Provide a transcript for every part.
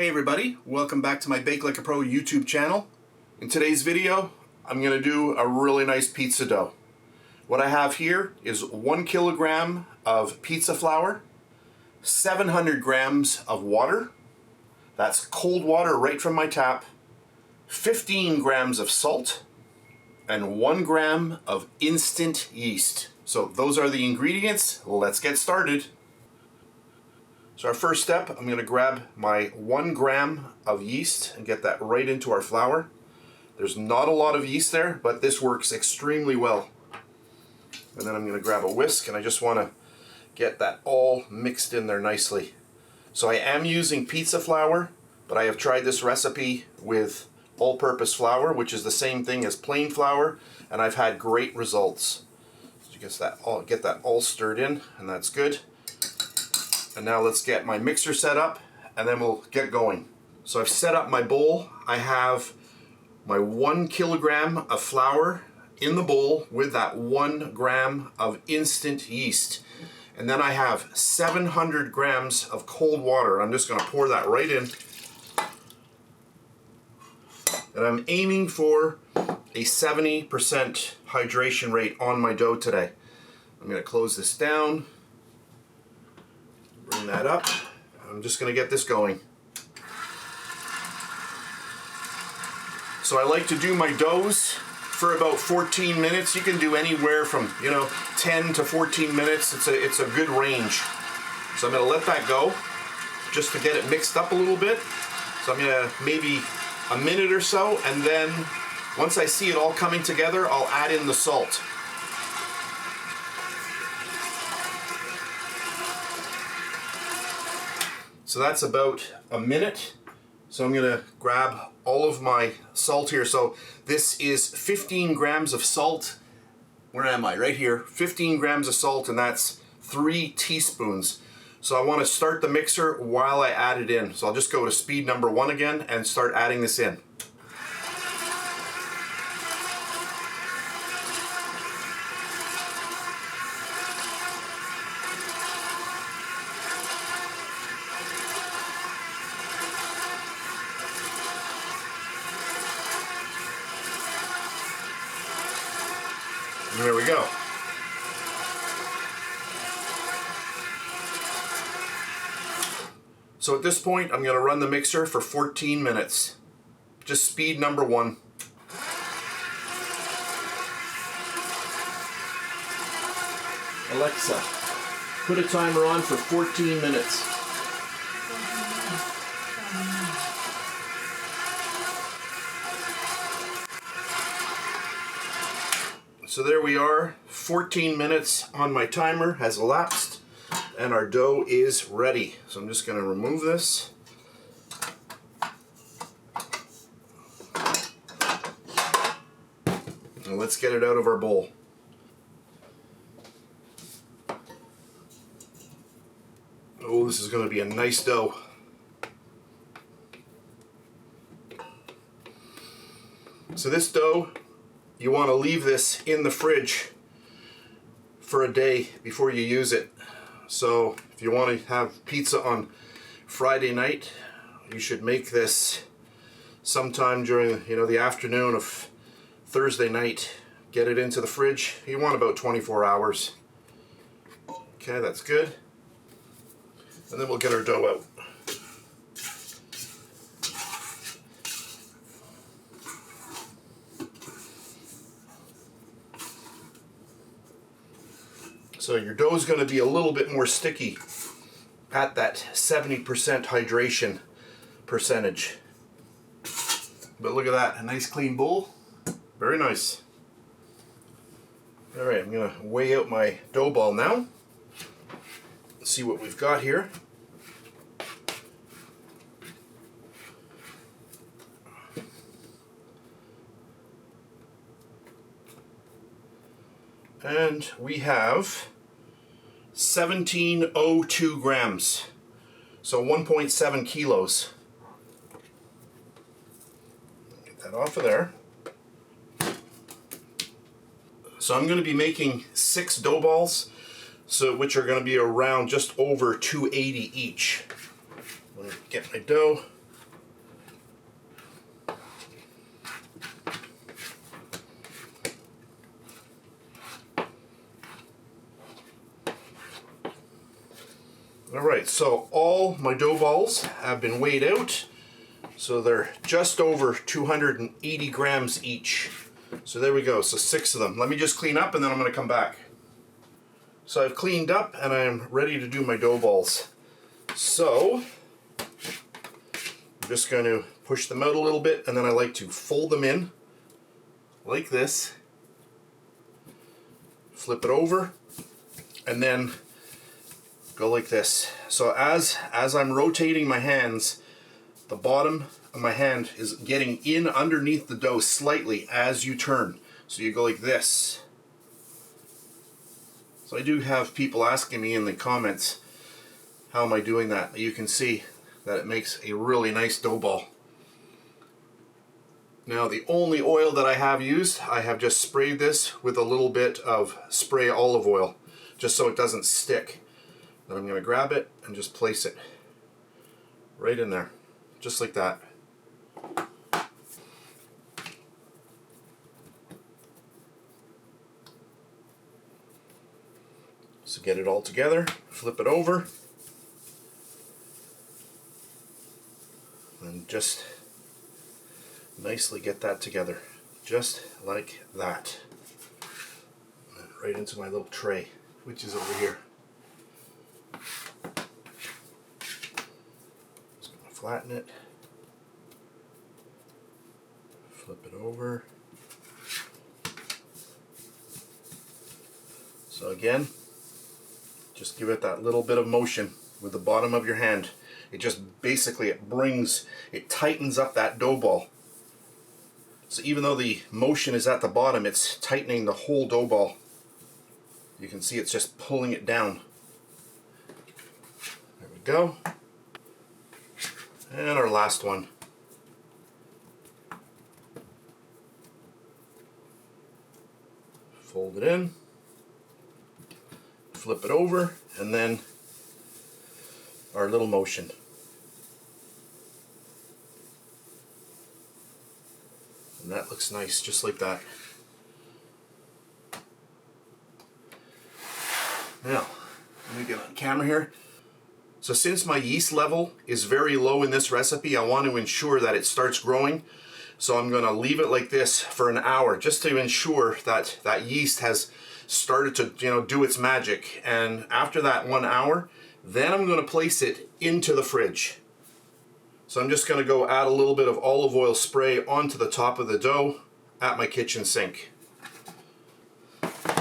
Hey everybody, welcome back to my BakeLikeAPro YouTube channel. In today's video, I'm going to do a really nice pizza dough. What I have here is 1 kilogram of pizza flour, 700 grams of water, that's cold water right from my tap, 15 grams of salt, and 1 gram of instant yeast. So those are the ingredients. Let's get started. So our first step, I'm going to grab my 1 gram of yeast and get that right into our flour. There's not a lot of yeast there, but this works extremely well. And then I'm going to grab a whisk, and I just want to get that all mixed in there nicely. So I am using pizza flour, but I have tried this recipe with all-purpose flour, which is the same thing as plain flour, and I've had great results. So get that all stirred in, and that's good. And now let's get my mixer set up, and then we'll get going. So I've set up my bowl. I have my 1 kilogram of flour in the bowl with that 1 gram of instant yeast. And then I have 700 grams of cold water. I'm just going to pour that right in. And I'm aiming for a 70% hydration rate on my dough today. I'm going to close this down. Bring that up. I'm just going to get this going. So I like to do my doughs for about 14 minutes. You can do anywhere from 10 to 14 minutes. It's a good range. So I'm going to let that go just to get it mixed up a little bit. So I'm going to maybe a minute or so, and then once I see it all coming together, I'll add in the salt. So that's about a minute. So I'm going to grab all of my salt here. So this is 15 grams of salt. Where am I? Right here. 15 grams of salt, and that's 3 teaspoons. So I want to start the mixer while I add it in. So I'll just go to speed number 1 again and start adding this in. And there we go. So at this point, I'm going to run the mixer for 14 minutes. Just speed number 1. Alexa, put a timer on for 14 minutes. So there we are, 14 minutes on my timer has elapsed, and our dough is ready. So I'm just going to remove this. And let's get it out of our bowl. Oh, this is going to be a nice dough. So this dough, you want to leave this in the fridge for a day before you use it. So if you want to have pizza on Friday night, you should make this sometime during the afternoon of Thursday night. Get it into the fridge. You want about 24 hours. Okay, that's good. And then we'll get our dough out. So your dough is going to be a little bit more sticky at that 70% hydration percentage. But look at that, a nice clean bowl. Very nice. All right, I'm going to weigh out my dough ball now. Let's see what we've got here. And we have 1702 grams, so 1.7 kilos. Get that off of there. So I'm going to be making 6 dough balls, which are going to be around just over 280 each. I'm going to get my dough, so all my dough balls have been weighed out. So they're just over 280 grams each. So there we go, so 6 of them. Let me just clean up and then I'm gonna come back. So I've cleaned up and I'm ready to do my dough balls. So I'm just going to push them out a little bit, and then I like to fold them in like this, flip it over, and then go like this. So as I'm rotating my hands, the bottom of my hand is getting in underneath the dough slightly as you turn. So you go like this. So I do have people asking me in the comments, how am I doing that? You can see that it makes a really nice dough ball. Now the only oil that I have used, I have just sprayed this with a little bit of spray olive oil, just so it doesn't stick. Then I'm going to grab it and just place it right in there, just like that. So get it all together, flip it over, and just nicely get that together, just like that. And right into my little tray, which is over here. Just gonna flatten it, flip it over. So again, just give it that little bit of motion with the bottom of your hand. It just basically, it tightens up that dough ball. So even though the motion is at the bottom, it's tightening the whole dough ball. You can see it's just pulling it down. There we go. And our last one. Fold it in, flip it over, and then our little motion. And that looks nice, just like that. Now, let me get on camera here. So since my yeast level is very low in this recipe, I want to ensure that it starts growing. So I'm going to leave it like this for an hour, just to ensure that that yeast has started to, do its magic. And after that 1 hour, then I'm going to place it into the fridge. So I'm just going to go add a little bit of olive oil spray onto the top of the dough at my kitchen sink.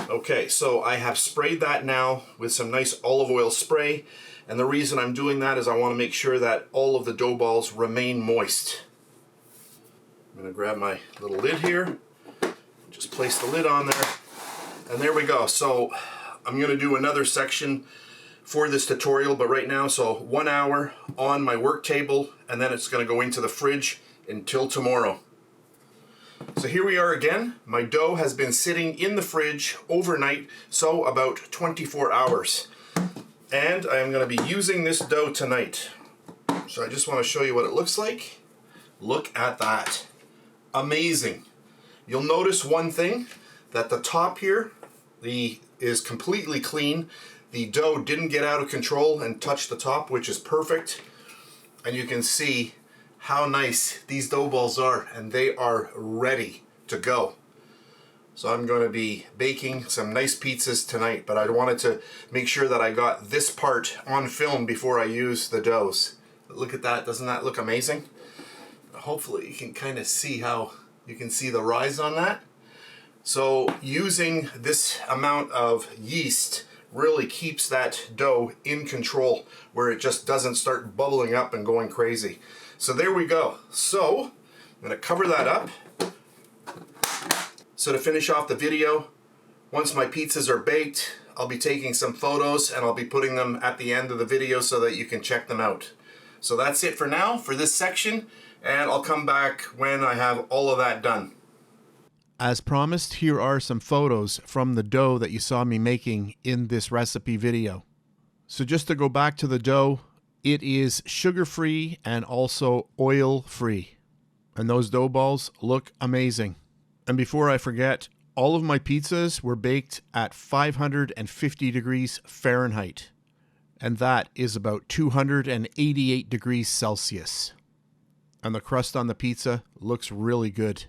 Okay, so I have sprayed that now with some nice olive oil spray, and the reason I'm doing that is I want to make sure that all of the dough balls remain moist. I'm going to grab my little lid here, just place the lid on there, and there we go. So I'm going to do another section for this tutorial, but right now, so 1 hour on my work table, and then it's going to go into the fridge until tomorrow. So here we are again. My dough has been sitting in the fridge overnight, so about 24 hours. And I am going to be using this dough tonight. So I just want to show you what it looks like. Look at that. Amazing. You'll notice one thing, that the top here is completely clean. The dough didn't get out of control and touch the top, which is perfect. And you can see how nice these dough balls are, and they are ready to go. So I'm going to be baking some nice pizzas tonight, but I wanted to make sure that I got this part on film before I use the doughs. But look at that, doesn't that look amazing? Hopefully you can kind of see how you can see the rise on that. So using this amount of yeast really keeps that dough in control, where it just doesn't start bubbling up and going crazy. So there we go. So I'm going to cover that up. So to finish off the video, once my pizzas are baked, I'll be taking some photos and I'll be putting them at the end of the video so that you can check them out. So that's it for now for this section, and I'll come back when I have all of that done. As promised, here are some photos from the dough that you saw me making in this recipe video. So just to go back to the dough, it is sugar-free and also oil-free. And those dough balls look amazing. And before I forget, all of my pizzas were baked at 550 degrees Fahrenheit. and that is about 288 degrees Celsius. And the crust on the pizza looks really good.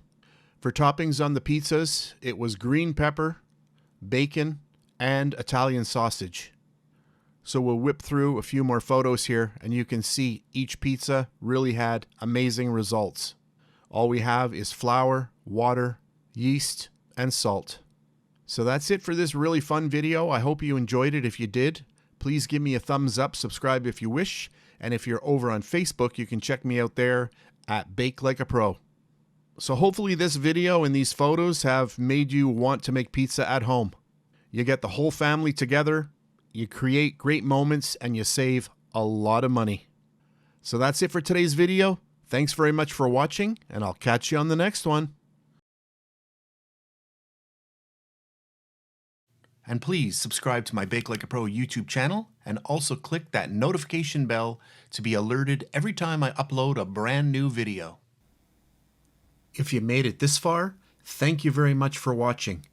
For toppings on the pizzas, it was green pepper, bacon, and Italian sausage. So we'll whip through a few more photos here, and you can see each pizza really had amazing results. All we have is flour, water, yeast, and salt. So that's it for this really fun video. I hope you enjoyed it. If you did, please give me a thumbs up, subscribe if you wish, and if you're over on Facebook, you can check me out there at BakeLikeAPro. So hopefully this video and these photos have made you want to make pizza at home. You get the whole family together, you create great moments, and you save a lot of money. So that's it for today's video. Thanks very much for watching, and I'll catch you on the next one. And please subscribe to my BakeLikeAPro YouTube channel, and also click that notification bell to be alerted every time I upload a brand new video. If you made it this far, thank you very much for watching.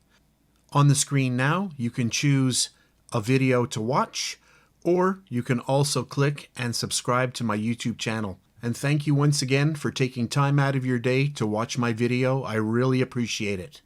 On the screen now, you can choose a video to watch, or you can also click and subscribe to my YouTube channel. And thank you once again for taking time out of your day to watch my video. I really appreciate it.